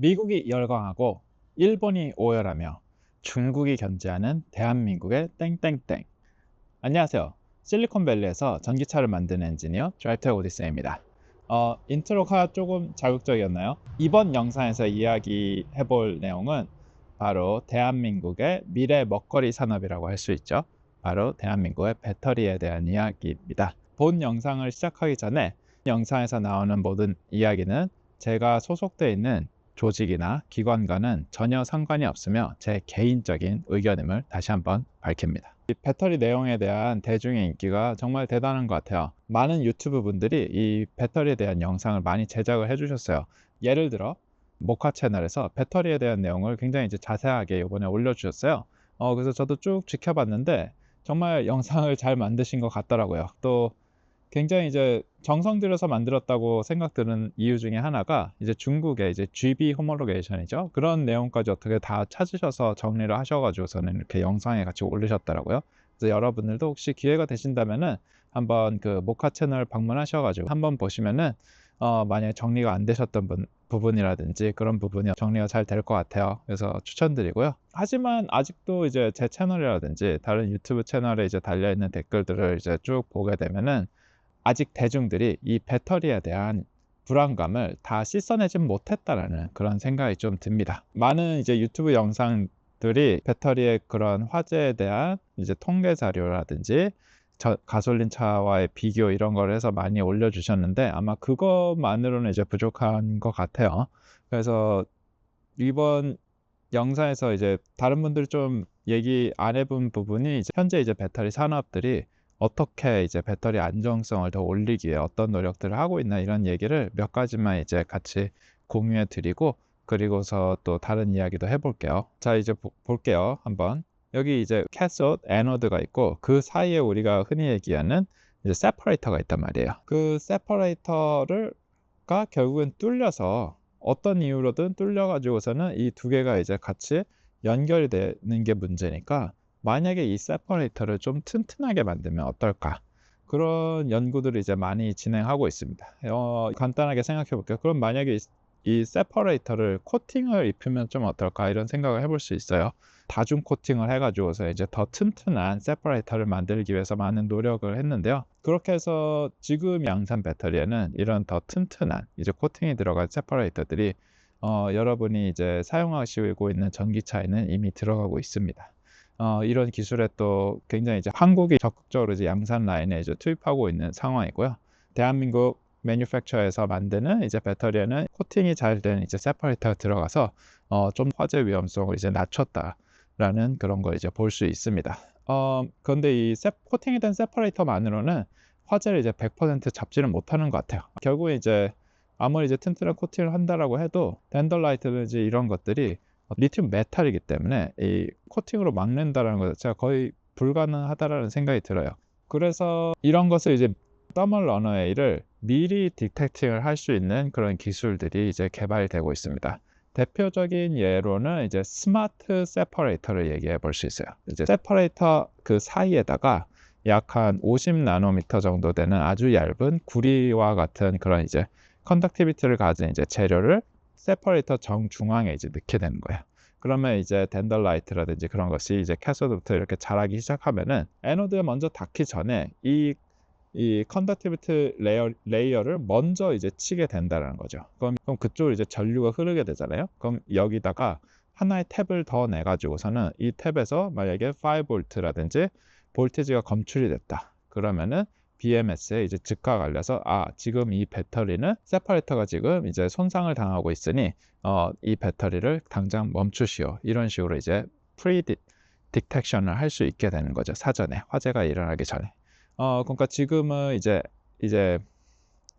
미국이 열광하고 일본이 오열하며 중국이 견제하는 대한민국의 땡땡땡. 안녕하세요. 실리콘밸리에서 전기차를 만드는 엔지니어 드라이브트 오디세이입니다. 인트로가 조금 자극적이었나요? 이번 영상에서 이야기해 볼 내용은 바로 대한민국의 미래 먹거리 산업이라고 할 수 있죠. 바로 대한민국의 배터리에 대한 이야기입니다. 본 영상을 시작하기 전에 영상에서 나오는 모든 이야기는 제가 소속되어 있는 조직이나 기관과는 전혀 상관이 없으며 제 개인적인 의견임을 다시 한번 밝힙니다. 이 배터리 내용에 대한 대중의 인기가 정말 대단한 것 같아요. 많은 유튜브 분들이 이 배터리에 대한 영상을 많이 제작을 해주셨어요. 예를 들어 모카 채널에서 배터리에 대한 내용을 굉장히 이제 자세하게 이번에 올려주셨어요. 그래서 저도 쭉 지켜봤는데 정말 영상을 잘 만드신 것 같더라고요. 또 굉장히 이제 정성 들여서 만들었다고 생각드는 이유 중에 하나가 이제 중국의 이제 GB 호모로게이션이죠. 그런 내용까지 어떻게 다 찾으셔서 정리를 하셔가지고서는 이렇게 영상에 같이 올리셨더라고요. 그래서 여러분들도 혹시 기회가 되신다면은 한번 그 모카 채널 방문하셔가지고 한번 보시면은 만약에 정리가 안 되셨던 부분이라든지 그런 부분이 정리가 잘 될 것 같아요. 그래서 추천드리고요. 하지만 아직도 이제 제 채널이라든지 다른 유튜브 채널에 이제 달려있는 댓글들을 이제 쭉 보게 되면은 아직 대중들이 이 배터리에 대한 불안감을 다 씻어내진 못했다라는 그런 생각이 좀 듭니다. 많은 이제 유튜브 영상들이 배터리의 그런 화재에 대한 이제 통계 자료라든지 가솔린 차와의 비교 이런 걸 해서 많이 올려주셨는데 아마 그것만으로는 이제 부족한 것 같아요. 그래서 이번 영상에서 이제 다른 분들이 좀 얘기 안 해본 부분이 이제 현재 이제 배터리 산업들이 어떻게 이제 배터리 안정성을 더 올리기 위해 어떤 노력들을 하고 있나 이런 얘기를 몇 가지만 이제 같이 공유해 드리고 그리고서 또 다른 이야기도 해볼게요. 자, 이제 볼게요. 한번. 여기 이제 캐소드, 애노드가 있고 그 사이에 우리가 흔히 얘기하는 이제 세퍼레이터가 있단 말이에요. 그 세퍼레이터가 결국엔 뚫려서 어떤 이유로든 뚫려 가지고서는 이 두 개가 이제 같이 연결이 되는 게 문제니까 만약에 이 세퍼레이터를 좀 튼튼하게 만들면 어떨까? 그런 연구들을 이제 많이 진행하고 있습니다. 간단하게 생각해 볼게요. 그럼 만약에 이 세퍼레이터를 코팅을 입히면 좀 어떨까? 이런 생각을 해볼 수 있어요. 다중 코팅을 해 가지고서 이제 더 튼튼한 세퍼레이터를 만들기 위해서 많은 노력을 했는데요. 그렇게 해서 지금 양산 배터리에는 이런 더 튼튼한 이제 코팅이 들어간 세퍼레이터들이 여러분이 이제 사용하시고 있는 전기차에는 이미 들어가고 있습니다. 이런 기술에 또 굉장히 이제 한국이 적극적으로 이제 양산 라인에 이제 투입하고 있는 상황이고요. 대한민국 매뉴팩처에서 만드는 이제 배터리에는 코팅이 잘 된 이제 세퍼레이터가 들어가서 좀 화재 위험성을 이제 낮췄다라는 그런 걸 이제 볼 수 있습니다. 그런데 이 코팅이 된 세퍼레이터만으로는 화재를 이제 100% 잡지는 못하는 것 같아요. 결국에 이제 아무리 이제 튼튼한 코팅을 한다라고 해도 덴덜라이트든지 이런 것들이 리튬 메탈이기 때문에 이 코팅으로 막는다라는 것 자체가 거의 불가능하다라는 생각이 들어요. 그래서 이런 것을 이제 더멀 러너웨이를 미리 디텍팅을 할 수 있는 그런 기술들이 이제 개발되고 있습니다. 대표적인 예로는 이제 스마트 세퍼레이터를 얘기해 볼 수 있어요. 이제 세퍼레이터 그 사이에다가 약 한 50 나노미터 정도 되는 아주 얇은 구리와 같은 그런 이제 컨덕티비티를 가진 이제 재료를 세퍼레이터 정중앙에 이제 넣게 되는 거예요. 그러면 이제 덴덜라이트라든지 그런 것이 이제 캐소드부터 이렇게 자라기 시작하면은 애노드가 먼저 닿기 전에 이 컨덕티비티 레이어를 먼저 이제 치게 된다는 거죠. 그럼 그쪽으로 이제 전류가 흐르게 되잖아요. 그럼 여기다가 하나의 탭을 더 내 가지고서는 이 탭에서 만약에 5V라든지 볼티지가 검출이 됐다. 그러면은 BMS에 이제 즉각 알려서 지금 이 배터리는 세퍼레이터가 지금 이제 손상을 당하고 있으니 이 배터리를 당장 멈추시오. 이런 식으로 이제 프리 디텍션을 할 수 있게 되는 거죠. 사전에 화재가 일어나기 전에. 그러니까 지금은 이제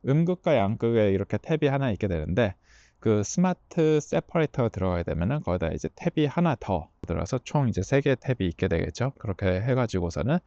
음극과 양극에 이렇게 탭이 하나 있게 되는데 그 스마트 세퍼레이터가 들어가게 되면은 거기다 이제 탭이 하나 더 들어서 총 이제 3개의 탭이 있게 되겠죠. 그렇게 해 가지고서는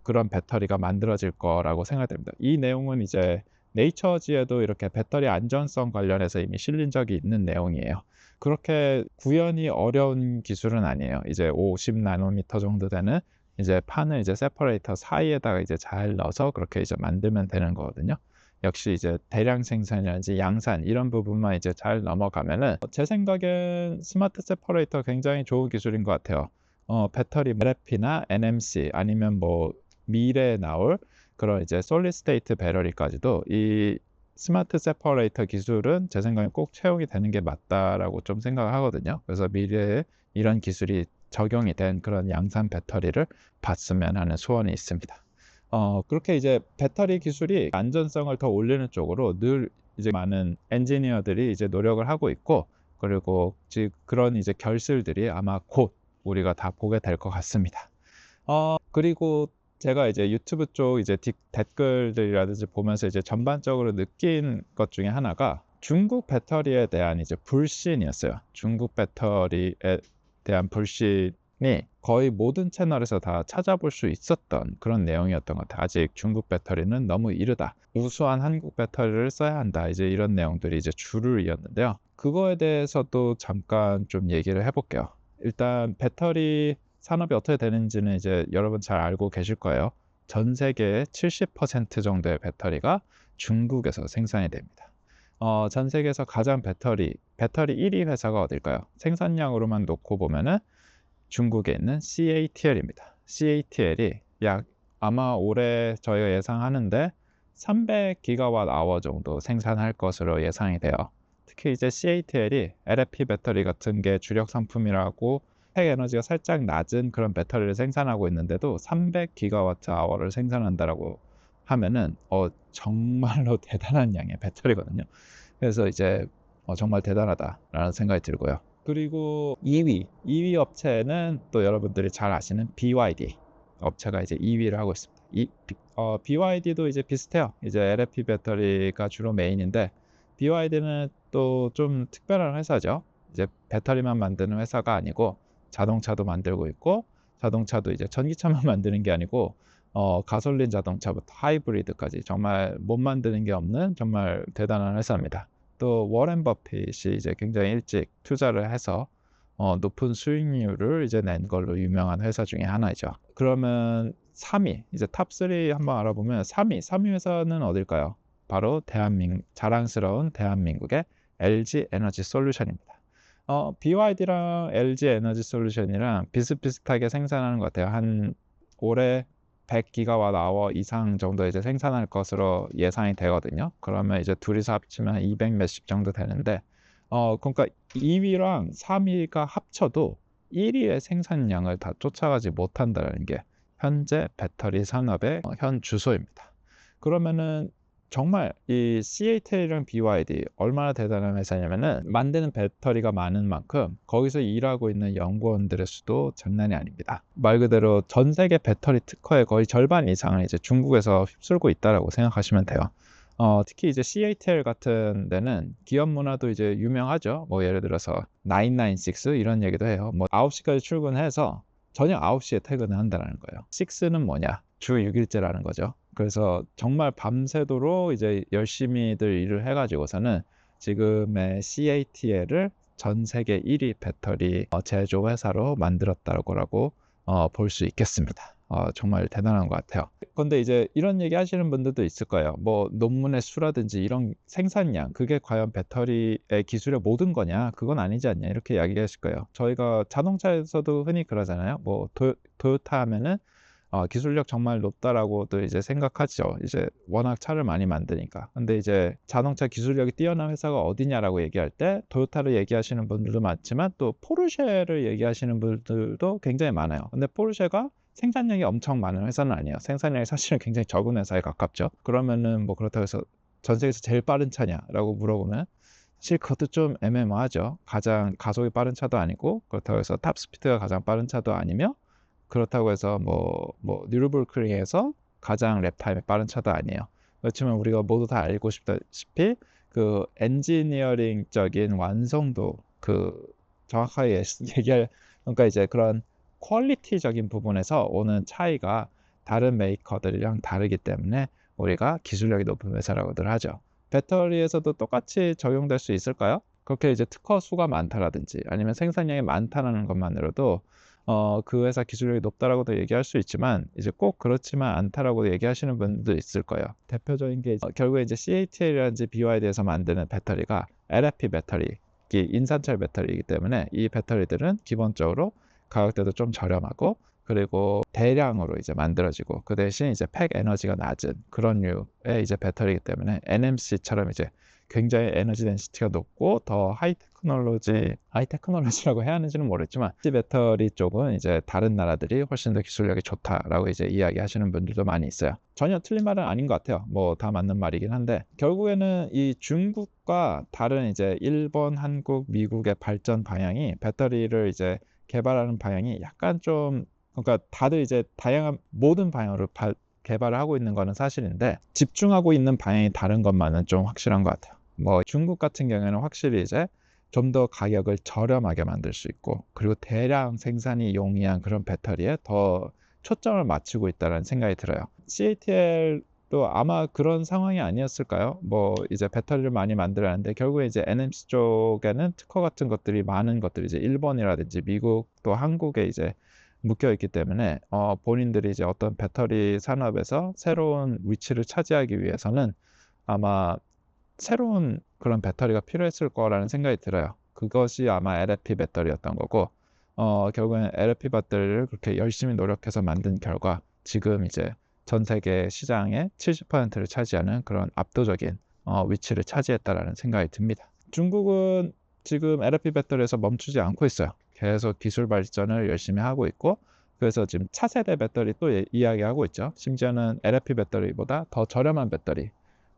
그런 배터리가 만들어질 거라고 생각됩니다. 이 내용은 이제 네이처지에도 이렇게 배터리 안전성 관련해서 이미 실린 적이 있는 내용이에요. 그렇게 구현이 어려운 기술은 아니에요. 이제 50 나노미터 정도 되는 이제 판을 이제 세퍼레이터 사이에다가 이제 잘 넣어서 그렇게 이제 만들면 되는 거거든요. 역시 이제 대량 생산이라든지 양산 이런 부분만 이제 잘 넘어가면은 제 생각엔 스마트 세퍼레이터 굉장히 좋은 기술인 것 같아요. 배터리 LFP나 NMC 아니면 뭐 미래에 나올 그런 이제 솔리드 스테이트 배터리까지도 이 스마트 세퍼레이터 기술은 제 생각엔 꼭 채용이 되는 게 맞다라고 좀 생각을 하거든요. 그래서 미래에 이런 기술이 적용이 된 그런 양산 배터리를 봤으면 하는 소원이 있습니다. 그렇게 이제 배터리 기술이 안전성을 더 올리는 쪽으로 늘 이제 많은 엔지니어들이 이제 노력을 하고 있고, 그리고 그런 이제 결실들이 아마 곧 우리가 다 보게 될 것 같습니다. 그리고 제가 이제 유튜브 쪽 이제 댓글들이라든지 보면서 이제 전반적으로 느낀 것 중에 하나가 중국 배터리에 대한 이제 불신이었어요. 중국 배터리에 대한 불신이 거의 모든 채널에서 다 찾아볼 수 있었던 그런 내용이었던 것 같아요. 아직 중국 배터리는 너무 이르다. 우수한 한국 배터리를 써야 한다. 이제 이런 내용들이 이제 줄을 이었는데요. 그거에 대해서도 잠깐 좀 얘기를 해볼게요. 일단 배터리 산업이 어떻게 되는지는 이제 여러분 잘 알고 계실 거예요. 전 세계의 70% 정도의 배터리가 중국에서 생산이 됩니다. 전 세계에서 가장 배터리 1위 회사가 어딜까요? 생산량으로만 놓고 보면은 중국에 있는 CATL입니다. CATL이 아마 올해 저희가 예상하는데 300기가와트 아워 정도 생산할 것으로 예상이 돼요. 특히 이제 CATL이 LFP 배터리 같은 게 주력 상품이라고 핵 에너지가 살짝 낮은 그런 배터리를 생산하고 있는데도 300기가와트 아워를 생산한다라고 하면은 정말로 대단한 양의 배터리거든요. 그래서 이제 정말 대단하다라는 생각이 들고요. 그리고 2위 업체는 또 여러분들이 잘 아시는 BYD 업체가 이제 2위를 하고 있습니다. BYD도 이제 비슷해요. 이제 LFP 배터리가 주로 메인인데, BYD는 또 좀 특별한 회사죠. 이제 배터리만 만드는 회사가 아니고 자동차도 만들고 있고, 자동차도 이제 전기차만 만드는 게 아니고 가솔린 자동차부터 하이브리드까지 정말 못 만드는 게 없는 정말 대단한 회사입니다. 또 워렌 버핏이 이제 굉장히 일찍 투자를 해서 높은 수익률을 이제 낸 걸로 유명한 회사 중에 하나이죠. 그러면 3위, 이제 탑3 한번 알아보면 3위 회사는 어딜까요? 바로 자랑스러운 대한민국의 LG 에너지 솔루션입니다. BYD랑 LG 에너지 솔루션이랑 비슷비슷하게 생산하는 것 같아요. 한 올해 100기가와트 아워 이상 정도 이제 생산할 것으로 예상이 되거든요. 그러면 이제 둘이서 합치면 200 몇십 정도 되는데, 그러니까 2위랑 3위가 합쳐도 1위의 생산량을 다 쫓아가지 못한다는 게 현재 배터리 산업의 현 주소입니다. 그러면은 정말 이 CATL이랑 BYD 얼마나 대단한 회사냐면은 만드는 배터리가 많은 만큼 거기서 일하고 있는 연구원들의 수도 장난이 아닙니다. 말 그대로 전 세계 배터리 특허의 거의 절반 이상을 이제 중국에서 휩쓸고 있다라고 생각하시면 돼요. 특히 이제 CATL 같은 데는 기업 문화도 이제 유명하죠. 뭐 예를 들어서 996 이런 얘기도 해요. 뭐 9시까지 출근해서 저녁 9시에 퇴근을 한다는 거예요. 6는 뭐냐? 주 6일제라는 거죠. 그래서 정말 밤새도록 이제 열심히들 일을 해가지고서는 지금의 CATL을 전 세계 1위 배터리 제조 회사로 만들었다고 볼 수 있겠습니다. 정말 대단한 것 같아요. 근데 이제 이런 얘기 하시는 분들도 있을 거예요. 뭐 논문의 수라든지 이런 생산량, 그게 과연 배터리의 기술의 모든 거냐? 그건 아니지 않냐? 이렇게 이야기하실 거예요. 저희가 자동차에서도 흔히 그러잖아요. 뭐 토요타 하면은 기술력 정말 높다라고도 이제 생각하죠. 이제 워낙 차를 많이 만드니까. 근데 이제 자동차 기술력이 뛰어난 회사가 어디냐라고 얘기할 때 토요타를 얘기하시는 분들도 많지만 또 포르쉐를 얘기하시는 분들도 굉장히 많아요. 근데 포르쉐가 생산량이 엄청 많은 회사는 아니에요. 생산량이 사실은 굉장히 적은 회사에 가깝죠. 그러면은 뭐 그렇다고 해서 전 세계에서 제일 빠른 차냐라고 물어보면 사실 그것도 좀 애매모호하죠. 가장 가속이 빠른 차도 아니고, 그렇다고 해서 탑 스피드가 가장 빠른 차도 아니며, 그렇다고 해서 뉴르부르크링에서 가장 랩 타임이 빠른 차도 아니에요. 그렇지만 우리가 모두 다 알고 싶다시피 그 엔지니어링적인 완성도, 정확하게 얘기할, 그러니까 이제 그런 퀄리티적인 부분에서 오는 차이가 다른 메이커들이랑 다르기 때문에 우리가 기술력이 높은 회사라고들 하죠. 배터리에서도 똑같이 적용될 수 있을까요? 그렇게 이제 특허 수가 많다라든지 아니면 생산량이 많다는 것만으로도 그 회사 기술력이 높다라고도 얘기할 수 있지만 이제 꼭 그렇지만 않다라고 얘기하시는 분들도 있을 거예요. 대표적인 게 결국에 이제 CATL이라든지 BYD에서 만드는 배터리가 LFP 배터리, 인산철 배터리이기 때문에 이 배터리들은 기본적으로 가격대도 좀 저렴하고 그리고 대량으로 이제 만들어지고 그 대신 이제 팩 에너지가 낮은 그런 류의 이제 배터리이기 때문에 NMC처럼 이제 굉장히 에너지 덴시티가 높고 더 하이테크놀로지라고 해야 하는지는 모르겠지만 이 배터리 쪽은 이제 다른 나라들이 훨씬 더 기술력이 좋다라고 이제 이야기하시는 분들도 많이 있어요. 전혀 틀린 말은 아닌 것 같아요. 뭐 다 맞는 말이긴 한데 결국에는 이 중국과 다른 이제 일본, 한국, 미국의 발전 방향이 배터리를 이제 개발하는 방향이 약간 좀 그러니까 다들 이제 다양한 모든 방향으로 개발을 하고 있는 거는 사실인데 집중하고 있는 방향이 다른 것만은 좀 확실한 것 같아요. 뭐 중국 같은 경우에는 확실히 이제 좀 더 가격을 저렴하게 만들 수 있고 그리고 대량 생산이 용이한 그런 배터리에 더 초점을 맞추고 있다는 생각이 들어요. CATL도 아마 그런 상황이 아니었을까요? 뭐 이제 배터리를 많이 만들었는데 결국에 이제 NMC 쪽에는 특허 같은 것들이 많은 것들이 이제 일본이라든지 미국 또 한국에 이제 묶여 있기 때문에 본인들이 이제 어떤 배터리 산업에서 새로운 위치를 차지하기 위해서는 아마 새로운 그런 배터리가 필요했을 거라는 생각이 들어요. 그것이 아마 LFP 배터리였던 거고 결국에는 LFP 배터리를 그렇게 열심히 노력해서 만든 결과 지금 이제 전 세계 시장의 70%를 차지하는 그런 압도적인 위치를 차지했다라는 생각이 듭니다. 중국은 지금 LFP 배터리에서 멈추지 않고 있어요. 계속 기술 발전을 열심히 하고 있고 그래서 지금 차세대 배터리 또 이야기하고 있죠. 심지어는 LFP 배터리보다 더 저렴한 배터리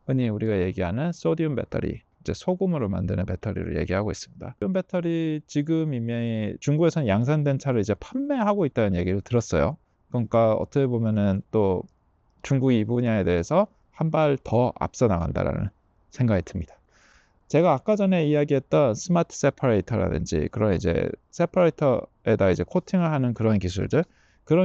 흔히 우리가 얘기하는 소디움 배터리, 이제 소금으로 만드는 배터리를 얘기하고 있습니다. 소디움 배터리 지금 이미 중국에서는 양산된 차를 이제 판매하고 있다는 얘기를 들었어요. 그러니까 어떻게 보면은 또 중국이 이 분야에 대해서 한 발 더 앞서 나간다라는 생각이 듭니다. 제가 아까 전에 이야기했던 스마트 세퍼레이터라든지 그런 이제 세퍼레이터에다 이제 코팅을 하는 그런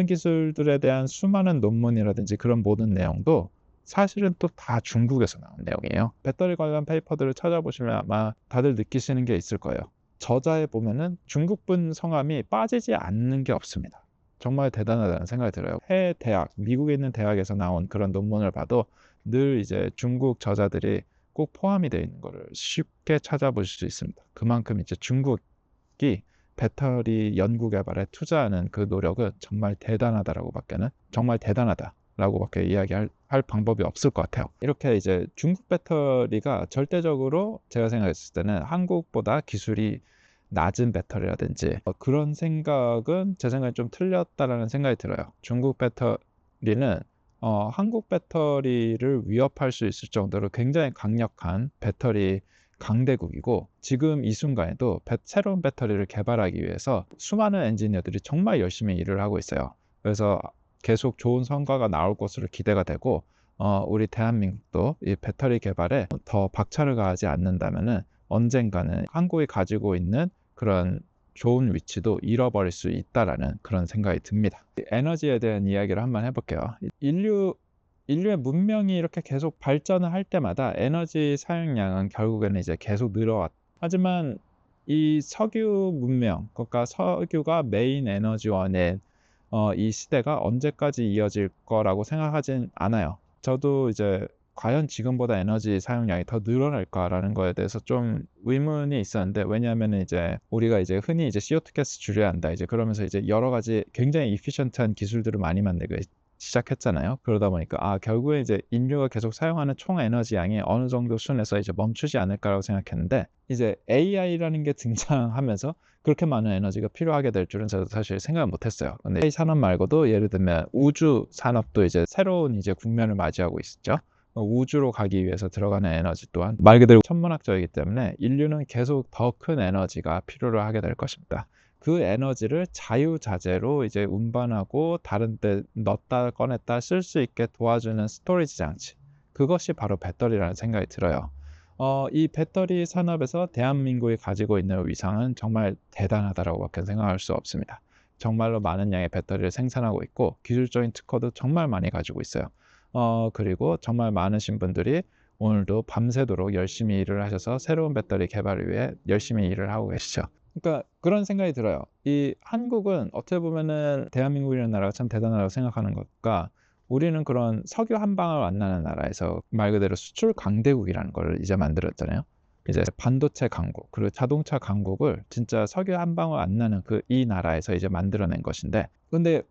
기술들에 대한 수많은 논문이라든지 그런 모든 내용도 사실은 또 다 중국에서 나온 내용이에요. 배터리 관련 페이퍼들을 찾아보시면 아마 다들 느끼시는 게 있을 거예요. 저자에 보면은 중국분 성함이 빠지지 않는 게 없습니다. 정말 대단하다는 생각이 들어요. 해외 대학, 미국에 있는 대학에서 나온 그런 논문을 봐도 늘 이제 중국 저자들이 꼭 포함이 되어 있는 거를 쉽게 찾아보실 수 있습니다. 그만큼 이제 중국이 배터리 연구 개발에 투자하는 그 노력은 정말 대단하다라고밖에 이야기할 방법이 없을 것 같아요. 이렇게 이제 중국 배터리가 절대적으로 제가 생각했을 때는 한국보다 기술이 낮은 배터리라든지 그런 생각은 제 생각에 좀 틀렸다라는 생각이 들어요. 중국 배터리는 한국 배터리를 위협할 수 있을 정도로 굉장히 강력한 배터리 강대국이고 지금 이 순간에도 새로운 배터리를 개발하기 위해서 수많은 엔지니어들이 정말 열심히 일을 하고 있어요. 그래서 계속 좋은 성과가 나올 것으로 기대가 되고 우리 대한민국도 이 배터리 개발에 더 박차를 가하지 않는다면은 언젠가는 한국이 가지고 있는 그런 좋은 위치도 잃어버릴 수 있다라는 그런 생각이 듭니다. 에너지에 대한 이야기를 한번 해볼게요. 인류의 문명이 이렇게 계속 발전을 할 때마다 에너지 사용량은 결국에는 이제 계속 늘어왔. 하지만 이 석유 문명, 그러니까 석유가 메인 에너지원의 이 시대가 언제까지 이어질 거라고 생각하진 않아요. 저도 이제 과연 지금보다 에너지 사용량이 더 늘어날까라는 거에 대해서 좀 의문이 있었는데 왜냐하면 이제 우리가 이제 흔히 이제 CO2 가스 줄여야 한다 이제 그러면서 이제 여러 가지 굉장히 이피션트한 기술들을 많이 만들고 시작했잖아요. 그러다 보니까 결국에 이제 인류가 계속 사용하는 총 에너지 양이 어느 정도 수준에서 이제 멈추지 않을까라고 생각했는데 이제 AI라는 게 등장하면서 그렇게 많은 에너지가 필요하게 될 줄은 저도 사실 생각을 못했어요. 근데 AI 산업 말고도 예를 들면 우주 산업도 이제 새로운 이제 국면을 맞이하고 있죠. 우주로 가기 위해서 들어가는 에너지 또한 말 그대로 천문학적이기 때문에 인류는 계속 더 큰 에너지가 필요로 하게 될 것입니다. 그 에너지를 자유자재로 이제 운반하고 다른 데 넣었다 꺼냈다 쓸 수 있게 도와주는 스토리지 장치. 그것이 바로 배터리라는 생각이 들어요. 이 배터리 산업에서 대한민국이 가지고 있는 위상은 정말 대단하다라고밖에 생각할 수 없습니다. 정말로 많은 양의 배터리를 생산하고 있고 기술적인 특허도 정말 많이 가지고 있어요. 그리고 정말 많으신 분들이 오늘도 밤새도록 열심히 일을 하셔서 새로운 배터리 개발을 위해 열심히 일을 하고 계시죠. 그러니까 그런 생각이 들어요. 이 한국은 어떻게 보면은 대한민국이라는 나라가 참 대단하다고 생각하는 것과 우리는 그런 석유 한 방울 안 나는 나라에서 말 그대로 수출 강대국이라는 걸 이제 만들었잖아요. 이제 반도체 강국 그리고 자동차 강국을 진짜 석유 한 방울 안 나는 이 나라에서 이제 만들어낸 것인데, 근데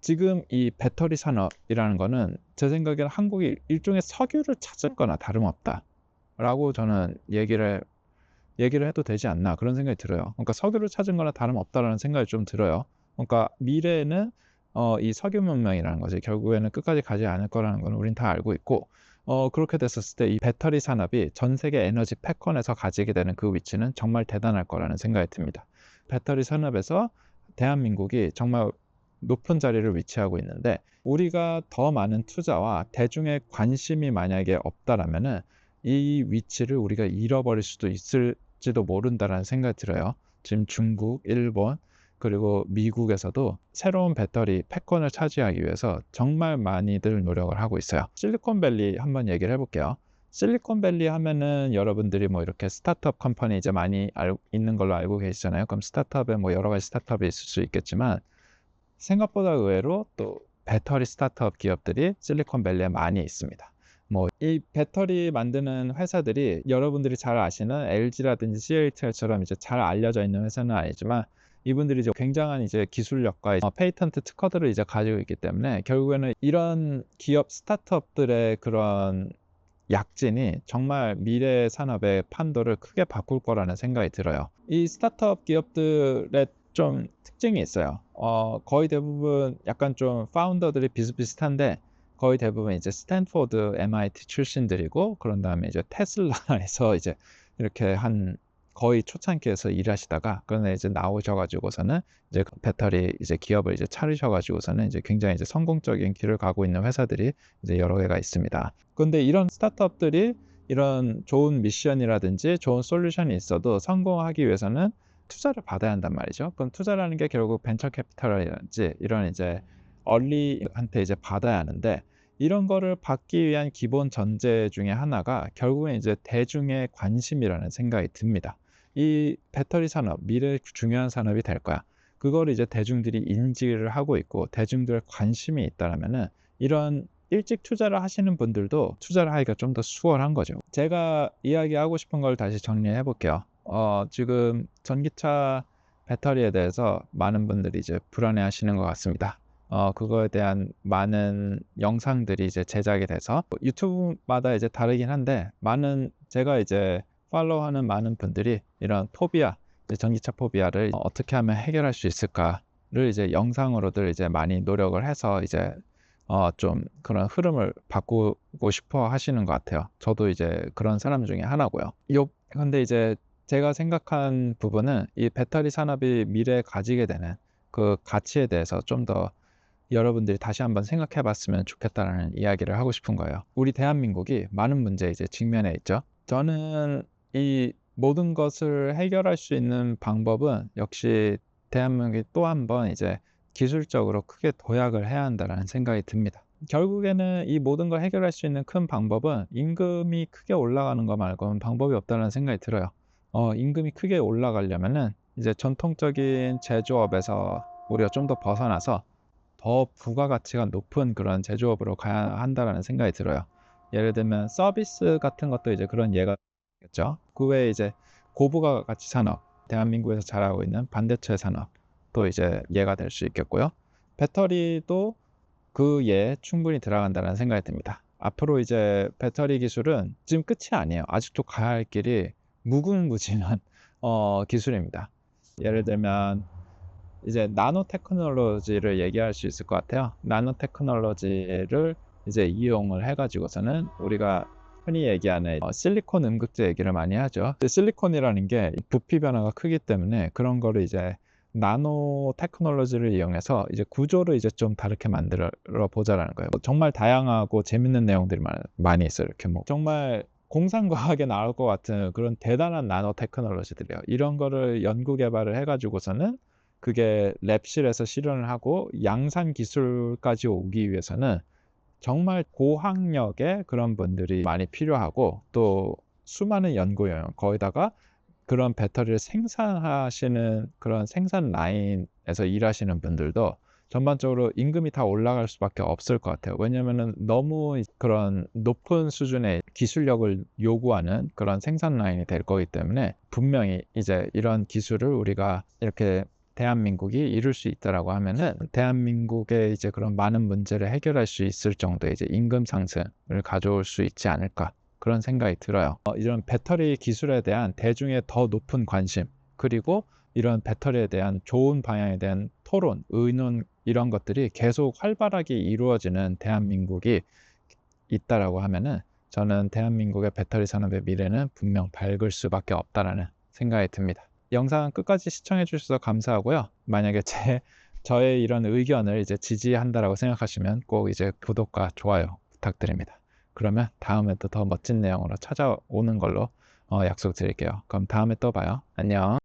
지금 이 배터리 산업이라는 거는 제 생각에는 한국이 일종의 석유를 찾은 거나 다름없다라고 저는 얘기를 해도 되지 않나 그런 생각이 들어요. 그러니까 석유를 찾은 거나 다름없다라는 생각이 좀 들어요. 그러니까 미래에는 이 석유 문명이라는 것이 결국에는 끝까지 가지 않을 거라는 건 우린 다 알고 있고, 그렇게 됐었을 때 이 배터리 산업이 전 세계 에너지 패권에서 가지게 되는 그 위치는 정말 대단할 거라는 생각이 듭니다. 배터리 산업에서 대한민국이 정말 높은 자리를 위치하고 있는데, 우리가 더 많은 투자와 대중의 관심이 만약에 없다라면은 이 위치를 우리가 잃어버릴 수도 있을지도 모른다라는 생각이 들어요. 지금 중국, 일본, 그리고 미국에서도 새로운 배터리 패권을 차지하기 위해서 정말 많이들 노력을 하고 있어요. 실리콘밸리 한번 얘기를 해볼게요. 실리콘밸리 하면은 여러분들이 뭐 이렇게 스타트업 컴퍼니 이제 많이 있는 걸로 알고 계시잖아요. 그럼 스타트업에 뭐 여러 가지 스타트업이 있을 수 있겠지만, 생각보다 의외로 또 배터리 스타트업 기업들이 실리콘밸리에 많이 있습니다. 뭐 이 배터리 만드는 회사들이 여러분들이 잘 아시는 LG라든지 CATL처럼 이제 잘 알려져 있는 회사는 아니지만, 이분들이 이제 굉장한 이제 기술력과 페이턴트 특허들을 이제 가지고 있기 때문에 결국에는 이런 기업 스타트업들의 그런 약진이 정말 미래 산업의 판도를 크게 바꿀 거라는 생각이 들어요. 이 스타트업 기업들의 좀 특징이 있어요. 거의 대부분 약간 좀 파운더들이 비슷비슷한데, 거의 대부분 이제 스탠포드, MIT 출신들이고, 그런 다음에 이제 테슬라에서 이제 이렇게 한 거의 초창기에서 일하시다가, 그런데 이제 나오셔가지고서는 이제 배터리 이제 기업을 이제 차리셔가지고서는 이제 굉장히 이제 성공적인 길을 가고 있는 회사들이 이제 여러 개가 있습니다. 근데 이런 스타트업들이 이런 좋은 미션이라든지 좋은 솔루션이 있어도 성공하기 위해서는 투자를 받아야 한단 말이죠. 그럼 투자라는 게 결국 벤처 캐피털이라든지 이런 이제 얼리한테 이제 받아야 하는데, 이런 거를 받기 위한 기본 전제 중에 하나가 결국엔 이제 대중의 관심이라는 생각이 듭니다. 이 배터리 산업, 미래의 중요한 산업이 될 거야. 그거를 이제 대중들이 인지를 하고 있고 대중들의 관심이 있다라면은, 이런 일찍 투자를 하시는 분들도 투자를 하기가 좀 더 수월한 거죠. 제가 이야기하고 싶은 걸 다시 정리해 볼게요. 지금 전기차 배터리에 대해서 많은 분들이 이제 불안해 하시는 것 같습니다. 그거에 대한 많은 영상들이 이제 제작이 돼서 유튜브마다 이제 다르긴 한데, 제가 이제 팔로우하는 많은 분들이 이런 포비아, 이제 전기차 포비아를 어떻게 하면 해결할 수 있을까를 이제 영상으로들 이제 많이 노력을 해서 이제 좀 그런 흐름을 바꾸고 싶어 하시는 것 같아요. 저도 이제 그런 사람 중에 하나고요. 근데 이제 제가 생각한 부분은 이 배터리 산업이 미래에 가지게 되는 그 가치에 대해서 좀 더 여러분들이 다시 한번 생각해 봤으면 좋겠다라는 이야기를 하고 싶은 거예요. 우리 대한민국이 많은 문제에 이제 직면해 있죠. 저는 이 모든 것을 해결할 수 있는 방법은 역시 대한민국이 또 한 번 이제 기술적으로 크게 도약을 해야 한다라는 생각이 듭니다. 결국에는 이 모든 걸 해결할 수 있는 큰 방법은 임금이 크게 올라가는 거 말고는 방법이 없다는 생각이 들어요. 임금이 크게 올라가려면은 이제 전통적인 제조업에서 우리가 좀 더 벗어나서 더 부가가치가 높은 그런 제조업으로 가야 한다라는 생각이 들어요. 예를 들면 서비스 같은 것도 이제 그런 예가 겠죠. 그 외에 이제 고부가가치 산업, 대한민국에서 잘하고 있는 반도체 산업도 이제 예가 될 수 있겠고요. 배터리도 그 예에 충분히 들어간다는 생각이 듭니다. 앞으로 이제 배터리 기술은 지금 끝이 아니에요. 아직도 가야 할 길이 무궁무진한 기술입니다. 예를 들면 이제 나노 테크놀로지를 얘기할 수 있을 것 같아요. 나노 테크놀로지를 이제 이용을 해가지고서는 우리가 흔히 얘기하는 실리콘 음극재 얘기를 많이 하죠. 실리콘이라는 게 부피 변화가 크기 때문에 그런 거를 이제 나노 테크놀로지를 이용해서 이제 구조를 이제 좀 다르게 만들어 보자라는 거예요. 정말 다양하고 재밌는 내용들이 많이 있어요. 이렇게 뭐 정말 공상과학에 나올 것 같은 그런 대단한 나노 테크놀로지들이에요. 이런 거를 연구 개발을 해가지고서는 그게 랩실에서 실현을 하고 양산 기술까지 오기 위해서는 정말 고학력의 그런 분들이 많이 필요하고, 또 수많은 연구 영역, 거기다가 그런 배터리를 생산하시는 그런 생산 라인에서 일하시는 분들도 전반적으로 임금이 다 올라갈 수밖에 없을 것 같아요. 왜냐면은 너무 그런 높은 수준의 기술력을 요구하는 그런 생산 라인이 될 거기 때문에 분명히 이제 이런 기술을 우리가 이렇게 대한민국이 이룰 수 있다라고 하면은 대한민국의 이제 그런 많은 문제를 해결할 수 있을 정도의 이제 임금 상승을 가져올 수 있지 않을까. 그런 생각이 들어요. 이런 배터리 기술에 대한 대중의 더 높은 관심, 그리고 이런 배터리에 대한 좋은 방향에 대한 토론, 의논 이런 것들이 계속 활발하게 이루어지는 대한민국이 있다라고 하면은 저는 대한민국의 배터리 산업의 미래는 분명 밝을 수밖에 없다라는 생각이 듭니다. 영상 끝까지 시청해 주셔서 감사하고요. 만약에 저의 이런 의견을 이제 지지한다라고 생각하시면 꼭 이제 구독과 좋아요 부탁드립니다. 그러면 다음에 또 더 멋진 내용으로 찾아오는 걸로 약속드릴게요. 그럼 다음에 또 봐요. 안녕.